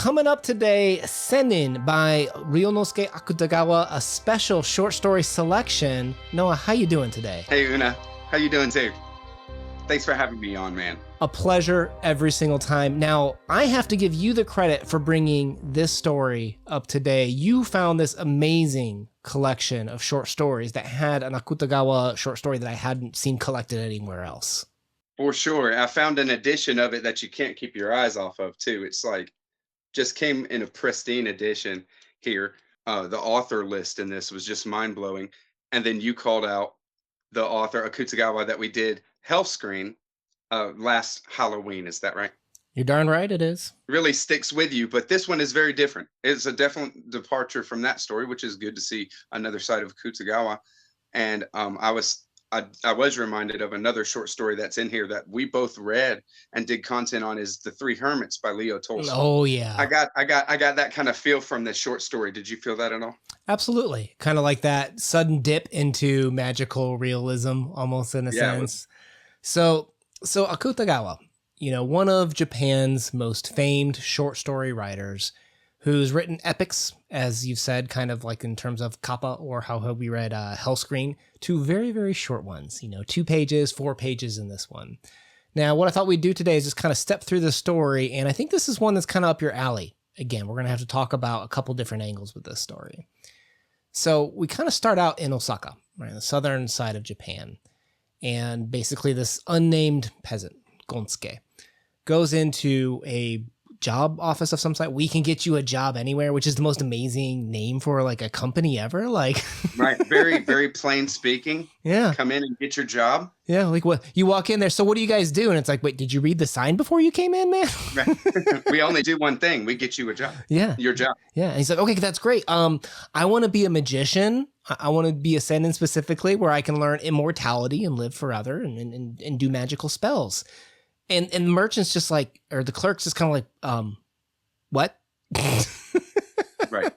coming up today, Sennin by Ryunosuke Akutagawa, a special short story selection. Noah, how you doing today? Hey, Una. How you doing, too? Thanks for having me on, man. A pleasure every single time. Now, I have to give you the credit for bringing this story up today. You found this amazing collection of short stories that had an Akutagawa short story that I hadn't seen collected anywhere else. For sure. I found an edition of it that you can't keep your eyes off of, too. It's like, just came in a pristine edition here. The author list in this was just mind-blowing. And then you called out the author, Akutagawa, that we did Health Screen last Halloween. Is that right? You're darn right it is. Really sticks with you, but this one is very different. It's a definite departure from that story, which is good to see another side of Akutagawa. And I was reminded of another short story that's in here that we both read and did content on, is The Three Hermits by Leo Tolstoy. Oh yeah. I got that kind of feel from this short story. Did you feel that at all? Absolutely. Kind of like that sudden dip into magical realism, almost in a sense. So Akutagawa, one of Japan's most famed short story writers, who's written epics, as you've said, kind of like in terms of Kappa, or how we read Hellscreen, two very, very short ones, 2 pages, 4 pages in this one. Now, what I thought we'd do today is just kind of step through the story, and I think this is one that's kind of up your alley. Again, we're going to have to talk about a couple different angles with this story. So we kind of start out in Osaka, right, the southern side of Japan, and basically this unnamed peasant, Gonsuke, goes into a job office of some sort. We can get you a job anywhere, which is the most amazing name for like a company ever. Like, right. Very, very plain speaking. Yeah. Come in and get your job. Yeah. Like, what, you walk in there. So what do you guys do? And it's like, wait, did you read the sign before you came in, man? Right. We only do one thing. We get you a job. Yeah. Your job. Yeah. And he's like, okay, that's great. I want to be a magician. I want to be a Sennin specifically, where I can learn immortality and live forever and do magical spells. And the merchant's just like, or the clerk's just kind of like, what? Right.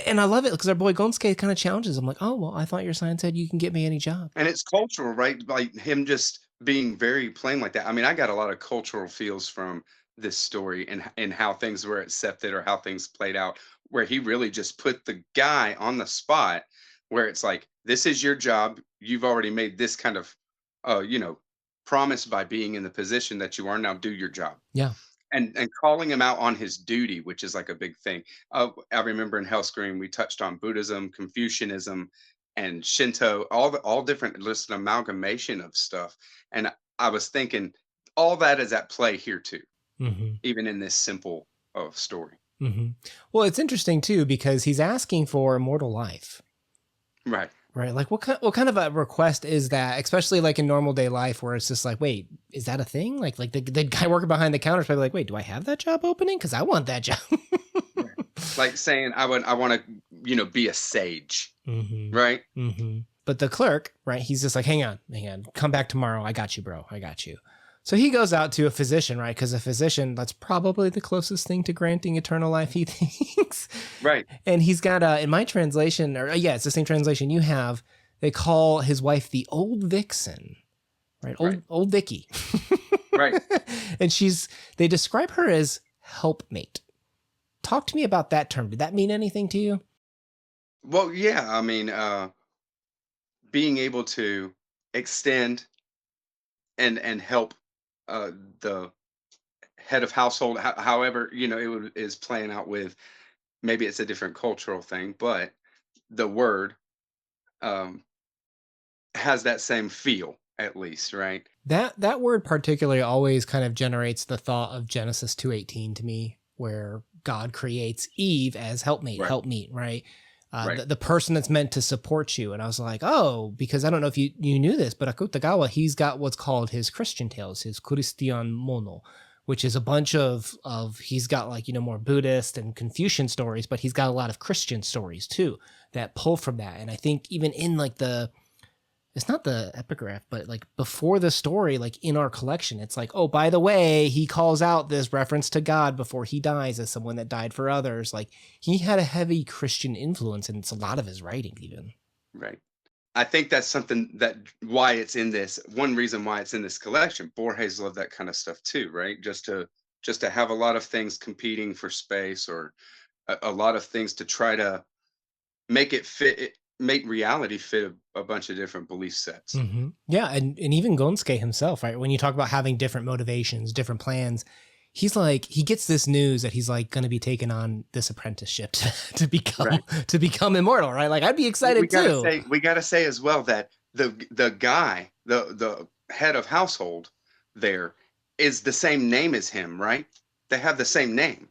And I love it because our boy Gonsuke kind of challenges him, like, oh, well, I thought your sign said you can get me any job. And it's cultural, right? Like him just being very plain like that. I mean, I got a lot of cultural feels from this story and how things were accepted or how things played out, where he really just put the guy on the spot, where it's like, this is your job. You've already made this kind of, promise by being in the position that you are now. Do your job. Yeah. And calling him out on his duty, which is like a big thing. I remember in Hellscreen we touched on Buddhism, Confucianism, and Shinto, all different, just an amalgamation of stuff. And I was thinking all that is at play here too, even in this simple story. Well, it's interesting too, because he's asking for immortal life. Right. Right. Like what kind of a request is that, especially like in normal day life, where it's just like, wait, is that a thing? Like the guy working behind the counter is probably like, wait, do I have that job opening? Because I want that job. Right. Like saying I want to, be a sage. Right. But the clerk, right, he's just like, hang on, come back tomorrow. I got you, bro. I got you. So he goes out to a physician, right? Because a physician, that's probably the closest thing to granting eternal life, he thinks. Right. And he's got, in my translation, it's the same translation you have, they call his wife the old vixen, right? Old Vicky. Right. And they describe her as helpmate. Talk to me about that term. Did that mean anything to you? Well, yeah. I mean, being able to extend and help the head of household, however, it is playing out with, maybe it's a different cultural thing, but the word has that same feel, at least, right? That word particularly always kind of generates the thought of Genesis 2:18 to me, where God creates Eve as helpmate, helpmeet, right? The person that's meant to support you. And I was like, oh, because I don't know if you knew this, but Akutagawa, he's got what's called his Christian tales, his Christian mono, which is a bunch of he's got like, more Buddhist and Confucian stories, but he's got a lot of Christian stories too that pull from that. And I think even in like it's not the epigraph, but like before the story, like in our collection, it's like, oh, by the way, he calls out this reference to God before he dies as someone that died for others. Like he had a heavy Christian influence, and it's a lot of his writing even. Right. I think that's something why it's in this. One reason why it's in this collection. Borges loved that kind of stuff too, right? Just to just to have a lot of things competing for space, or a lot of things to try to make reality fit a bunch of different belief sets. Yeah, and even Gonsuke himself, right? When you talk about having different motivations, different plans, he's like, he gets this news that he's like going to be taking on this apprenticeship to become Right. to become immortal, right? Like I'd be excited too. We gotta say as well that the guy, the head of household there, is the same name as him, right? They have the same name.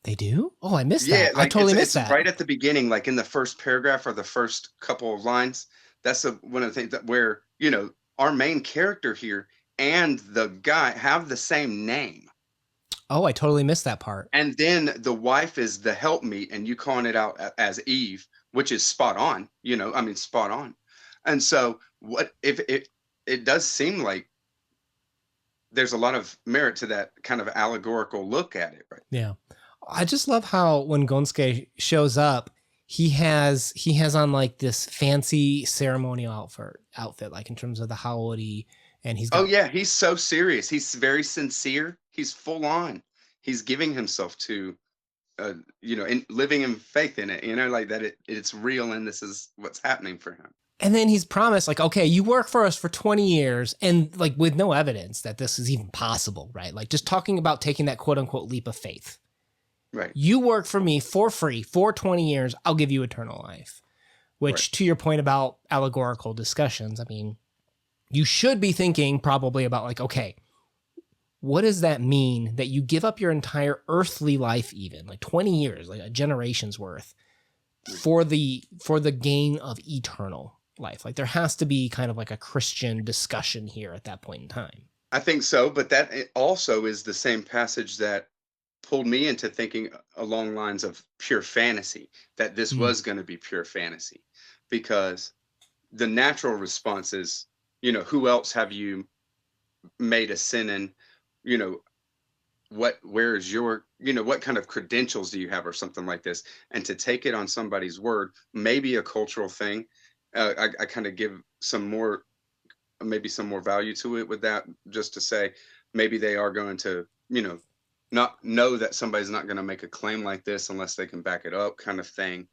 They do? Oh, I missed Yeah, that. I like totally missed it's that. right at the beginning, like in the first paragraph or the first couple of lines. That's one of the things that where, our main character here and the guy have the same name. Oh, I totally missed that part. And then the wife is the helpmeet, and you calling it out as Eve, which is spot on, I mean, spot on. And so what if it does seem like there's a lot of merit to that kind of allegorical look at it, right? Yeah. I just love how when Gonsuke shows up, he has on like this fancy ceremonial outfit, like in terms of the howdy, and he's Oh got yeah, he's so serious. He's very sincere. He's full on. He's giving himself to and living in faith in it, like that it's real and this is what's happening for him. and then he's promised like, okay, you work for us for 20 years and like with no evidence that this is even possible, right? Like just talking about taking that quote unquote leap of faith. Right. You work for me for free for 20 years. I'll give you eternal life, which Right. to your point about allegorical discussions, I mean, you should be thinking probably about like, okay, what does that mean that you give up your entire earthly life, even like 20 years, like a generation's worth for the gain of eternal life? Like there has to be kind of like a Christian discussion here at that point in time. I think so, but that also is the same passage that pulled me into thinking along lines of pure fantasy, that this was going to be pure fantasy, because the natural response is, who else have you made a Sennin? Where is your, what kind of credentials do you have, or something like this? And to take it on somebody's word, maybe a cultural thing. I kind of give maybe some more value to it with that, just to say maybe they are going to, not know that somebody's not going to make a claim like this unless they can back it up, kind of thing.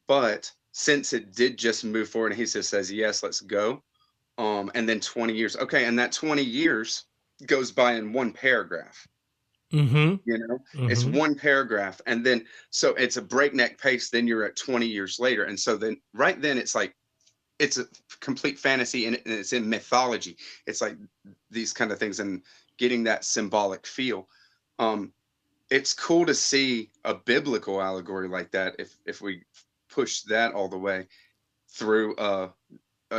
But since it did just move forward and he just says, yes, let's go. And then 20 years. Okay. And that 20 years goes by in one paragraph. It's one paragraph. And then, so it's a breakneck pace. Then you're at 20 years later. And so then right then it's like, it's a complete fantasy, and it's in mythology. It's like these kind of things and getting that symbolic feel. It's cool to see a biblical allegory like that if we push that all the way through a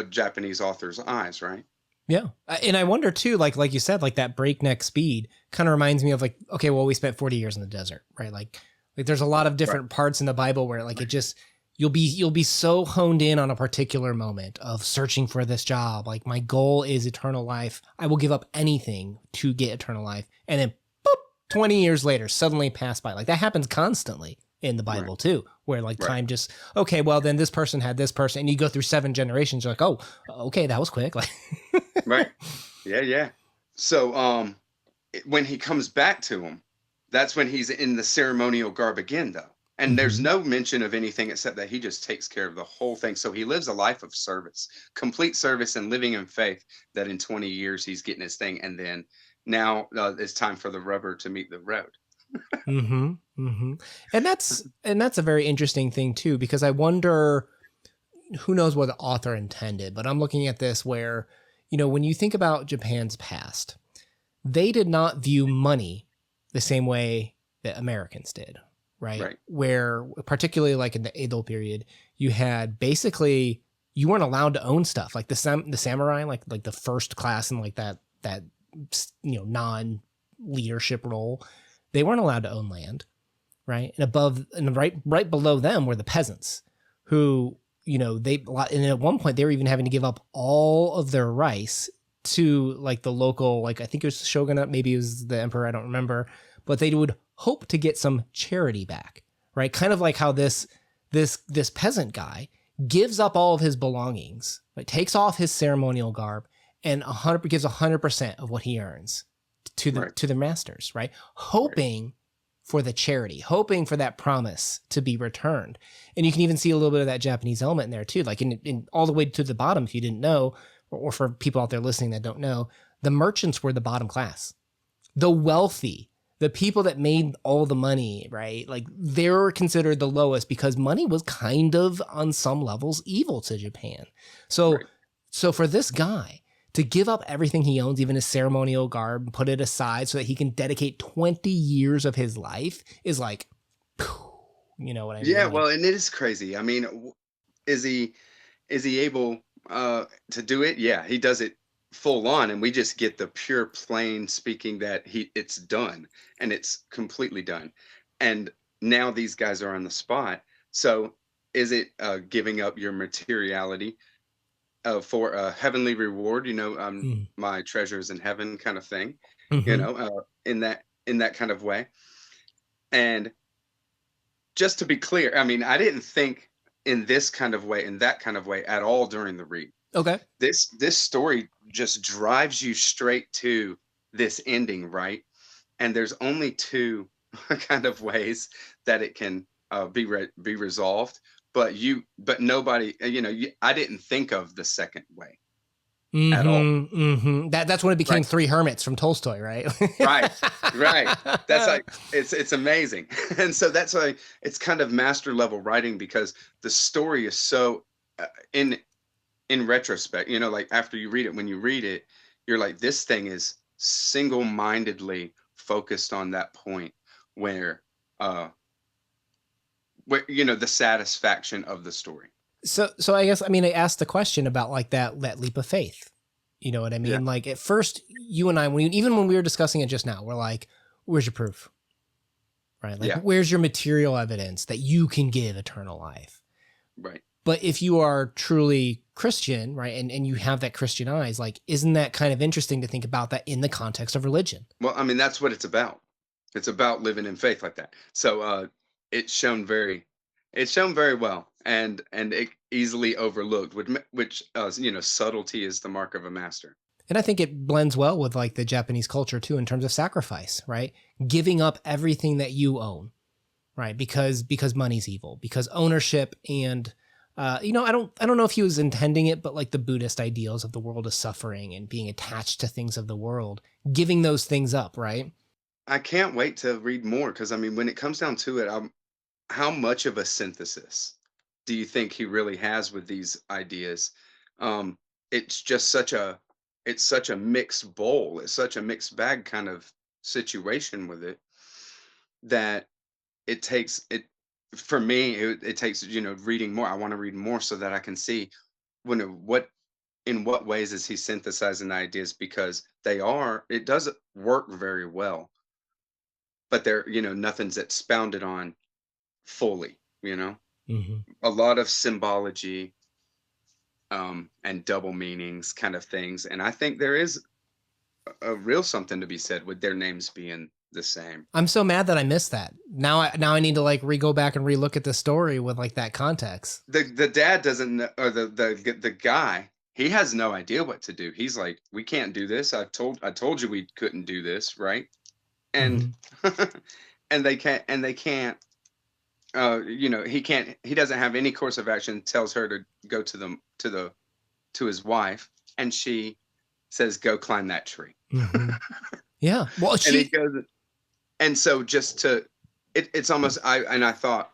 Japanese author's eyes, right? Yeah. And I wonder too, like you said, like that breakneck speed kind of reminds me of like, okay, well, we spent 40 years in the desert, right? Like there's a lot of different parts in the Bible where like it just, you'll be so honed in on a particular moment of searching for this job. Like my goal is eternal life. I will give up anything to get eternal life. And then boop, 20 years later, suddenly pass by. Like that happens constantly in the Bible too, where like time just, okay, well then this person had this person, and you go through 7 generations. You're like, oh, okay, that was quick. Like, right. Yeah. So, when he comes back to him, that's when he's in the ceremonial garb again, though. And there's no mention of anything except that he just takes care of the whole thing. So he lives a life of service, complete service, and living in faith that in 20 years he's getting his thing. And then now it's time for the rubber to meet the road. And that's a very interesting thing too, because I wonder, who knows what the author intended, but I'm looking at this where, when you think about Japan's past, they did not view money the same way that Americans did. Right. Where particularly like in the Edo period, you had basically, you weren't allowed to own stuff like the samurai, like the first class and like that non-leadership role. They weren't allowed to own land. Right. And right below them were the peasants who, and at one point they were even having to give up all of their rice to like the local, like I think it was the shogunate, maybe it was the emperor, I don't remember, but they would hope to get some charity back, right? Kind of like how this peasant guy gives up all of his belongings, like takes off his ceremonial garb and gives 100% of what he earns to the masters, right? Hoping for the charity, hoping for that promise to be returned. And you can even see a little bit of that Japanese element in there too, like in all the way to the bottom, if you didn't know, or for people out there listening that don't know, the merchants were the bottom class. The wealthy, the people that made all the money, right? Like they're considered the lowest because money was kind of on some levels evil to Japan. So, so for this guy to give up everything he owns, even his ceremonial garb, put it aside so that he can dedicate 20 years of his life is like, you know what I mean? Yeah, well, and it is crazy. I mean, is he able to do it? Yeah, he does it full on, and we just get the pure plain speaking that it's done, and it's completely done. And now these guys are on the spot. So is it giving up your materiality for a heavenly reward? My treasures in heaven kind of thing. In that kind of way. And just to be clear, I mean, I didn't think in this kind of way, in that kind of way at all during the read. Okay. This story just drives you straight to this ending, right? And there's only two kind of ways that it can be resolved. But nobody, I didn't think of the second way at all. That's when it became Three Hermits from Tolstoy, right? Right. That's like it's amazing, and so that's why it's kind of master level writing, because the story is so in retrospect, like after you read it, when you read it, you're like, this thing is single-mindedly focused on that point where the satisfaction of the story. So I guess, I mean, I asked the question about like that leap of faith. You know what I mean? Yeah. Like at first you and I, even when we were discussing it just now, we're like, where's your proof? Right? Like, where's your material evidence that you can give eternal life? Right. But if you are truly Christian, right, and you have that Christian eyes, like, isn't that kind of interesting to think about that in the context of religion? Well, I mean, that's what it's about. It's about living in faith like that. So it's shown very well, and it easily overlooked, which subtlety is the mark of a master. And I think it blends well with like the Japanese culture too, in terms of sacrifice, right? Giving up everything that you own, right? Because money's evil, because ownership and I don't know if he was intending it, but like the Buddhist ideals of the world of suffering and being attached to things of the world, giving those things up, right? I can't wait to read more, because I mean, when it comes down to it, how much of a synthesis do you think he really has with these ideas? It's just such a mixed bowl. It's such a mixed bag kind of situation with it, that it takes it for me. It takes reading more. I want to read more so that I can see in what ways is he synthesizing ideas, because it does work very well, but nothing's expounded on fully. A lot of symbology and double meanings kind of things, and I think there is a real something to be said with their names being the same. I'm so mad that I missed that. Now I need to like go back and relook at the story with like that context. The dad doesn't know, or the guy, he has no idea what to do. He's like, we can't do this. I told you we couldn't do this, right? And and they can't he doesn't have any course of action. Tells her to go to his wife, and she says, go climb that tree. Yeah. Well, and he goes, and so it's almost, I thought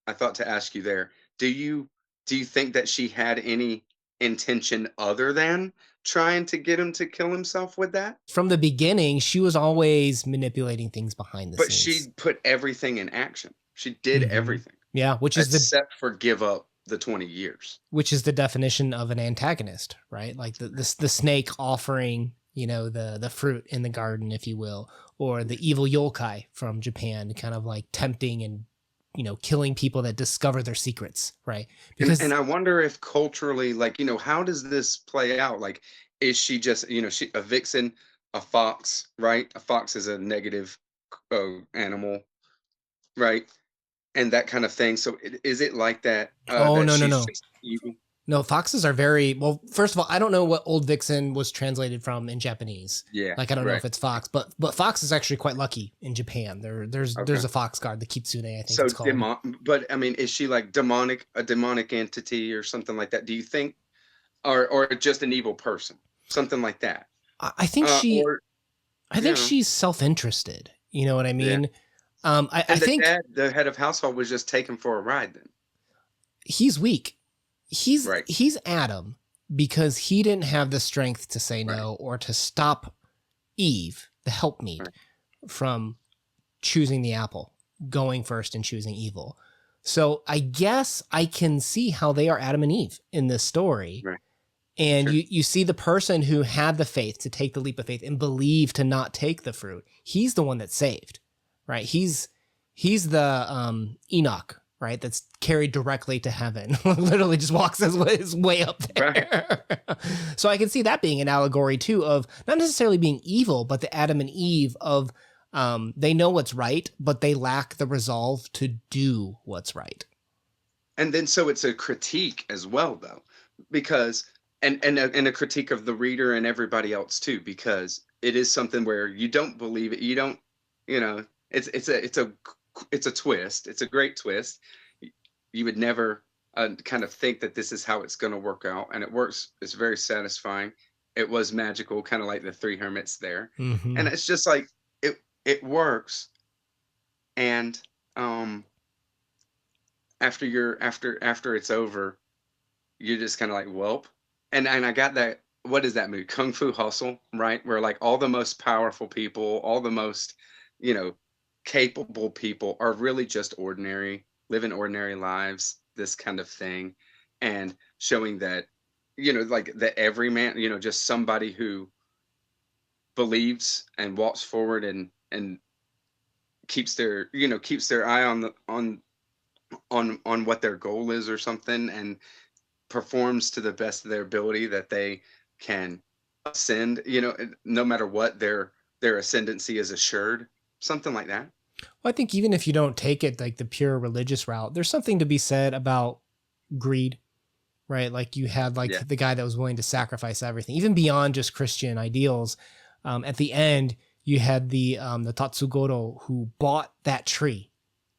to ask you there, do you think that she had any intention other than trying to get him to kill himself with that? From the beginning, she was always manipulating things behind the scenes. But she put everything in action. She did everything. Yeah, which is except for give up the 20 years. Which is the definition of an antagonist, right? Like the snake offering, the fruit in the garden, if you will, or the evil yokai from Japan, kind of like tempting and killing people that discover their secrets, right? Because and I wonder if culturally, like, how does this play out? Like, is she just, a vixen, a fox, right? A fox is a negative animal, right? And that kind of thing. So is it like that? Oh, that no. evil? No, foxes are very well. First of all, I don't know what Old Vixen was translated from in Japanese. Yeah, like I don't know right. if it's fox, but fox is actually quite lucky in Japan. There's Okay. a fox guard, the kitsune, I think So it's called. but I mean, is she like a demonic entity or something like that? Do you think, or just an evil person, something like that? I think Or I you think know, she's self-interested. You know what I yeah. mean? I And the think dad, the head of household, was just taken for a ride then, he's weak. right? He's Adam because he didn't have the strength to say Right. no or to stop Eve, the helpmeet, Right. from choosing the apple, going first and choosing evil. So I guess I can see how they are Adam and Eve in this story. Right. And Sure. you see the person who had the faith to take the leap of faith and believe to not take the fruit. He's the one that's saved, right? He's the Enoch, right? That's carried directly to heaven. Literally just walks his way up there. Right. So I can see that being an allegory too of not necessarily being evil, but the Adam and Eve of they know what's right, but they lack the resolve to do what's right. And then so it's a critique as well, though, because and a critique of the reader and everybody else too, because it is something where you don't believe it, you don't, you know, it's a twist, it's a great twist. You would never kind of think that this is how it's going to work out, and it works. It's very satisfying. It was magical, kind of like the three hermits there, Mm-hmm. and it's just like it works. And after it's over, you're just kind of like, welp. And I got that. What is that movie? Kung Fu Hustle, right? Where like all the most powerful people, all the most, you know, capable people are really just ordinary, living ordinary lives, this kind of thing. And showing that, like the everyman, just somebody who believes and walks forward and keeps their eye on what their goal is or something, and performs to the best of their ability, that they can ascend, no matter what, their ascendancy is assured, something like that. Well, I think even if you don't take it like the pure religious route, there's something to be said about greed, right? Like you had like Yeah. the guy that was willing to sacrifice everything, even beyond just Christian ideals. At the end, you had the Tatsugoro who bought that tree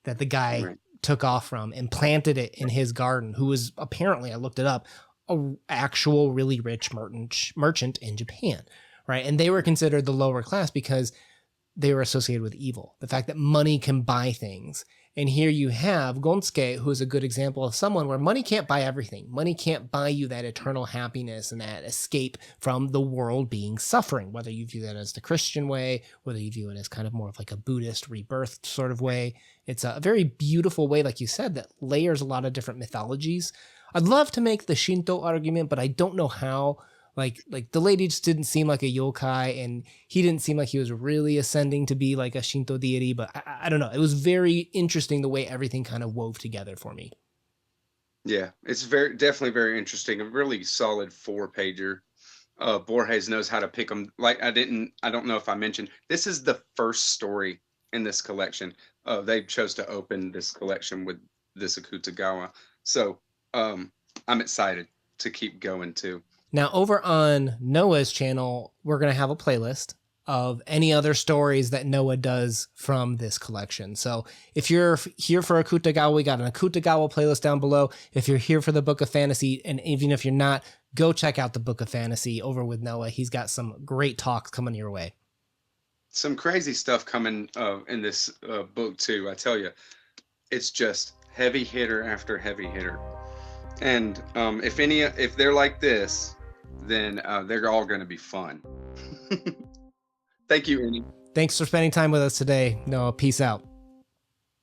that the guy Right. took off from and planted it in his garden, who was apparently, I looked it up, a actual really rich merchant in Japan, right? And they were considered the lower class because they were associated with evil, the fact that money can buy things. And here you have Gonsuke, who is a good example of someone where money can't buy everything. Money can't buy you that eternal happiness and that escape from the world being suffering, whether you view that as the Christian way, whether you view it as kind of more of like a Buddhist rebirth sort of way. It's a very beautiful way, like you said, that layers a lot of different mythologies. I'd love to make the Shinto argument, but I don't know how. Like the lady just didn't seem like a yokai, and he didn't seem like he was really ascending to be like a Shinto deity, but I don't know. It was very interesting the way everything kind of wove together for me. Yeah, it's definitely very interesting. A really solid 4-pager. Borges knows how to pick them. Like I don't know if I mentioned, this is the first story in this collection. They chose to open this collection with this Akutagawa. So I'm excited to keep going too. Now, over on Noah's channel, we're going to have a playlist of any other stories that Noah does from this collection. So if you're here for Akutagawa, we got an Akutagawa playlist down below. If you're here for the Book of Fantasy, and even if you're not, go check out the Book of Fantasy over with Noah. He's got some great talks coming your way. Some crazy stuff coming in this book too. I tell you, it's just heavy hitter after heavy hitter. And if they're like this, then they're all going to be fun. Thank you, Ernie. Thanks for spending time with us today. Noah, peace out.